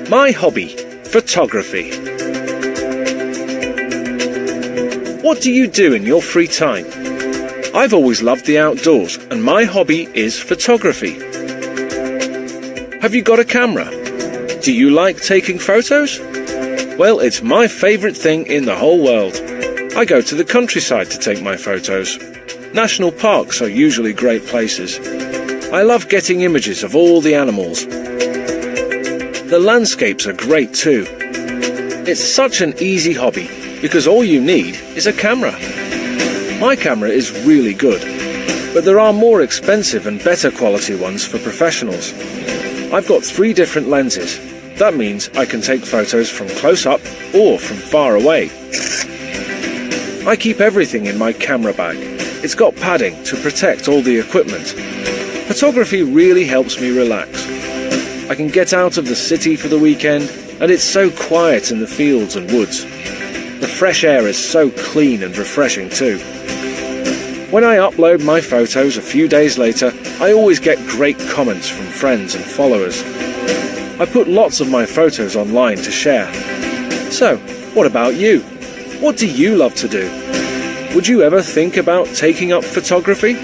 My hobby, photography. What do you do in your free time? I've always loved the outdoors, and my hobby is photography. Have you got a camera? Do you like taking photos? Well, it's my favourite thing in the whole world. I go to the countryside to take my photos. National parks are usually great places. I love getting images of all the animals. The landscapes are great too. It's such an easy hobby because all you need is a camera. My camera is really good, but there are more expensive and better quality ones for professionals. I've got 3 different lenses. That means I can take photos from close up or from far away. I keep everything in my camera bag. It's got padding to protect all the equipment. Photography really helps me relax. I can get out of the city for the weekend, and it's so quiet in the fields and woods. The fresh air is so clean and refreshing too. When I upload my photos a few days later, I always get great comments from friends and followers. I put lots of my photos online to share. So, what about you? What do you love to do? Would you ever think about taking up photography?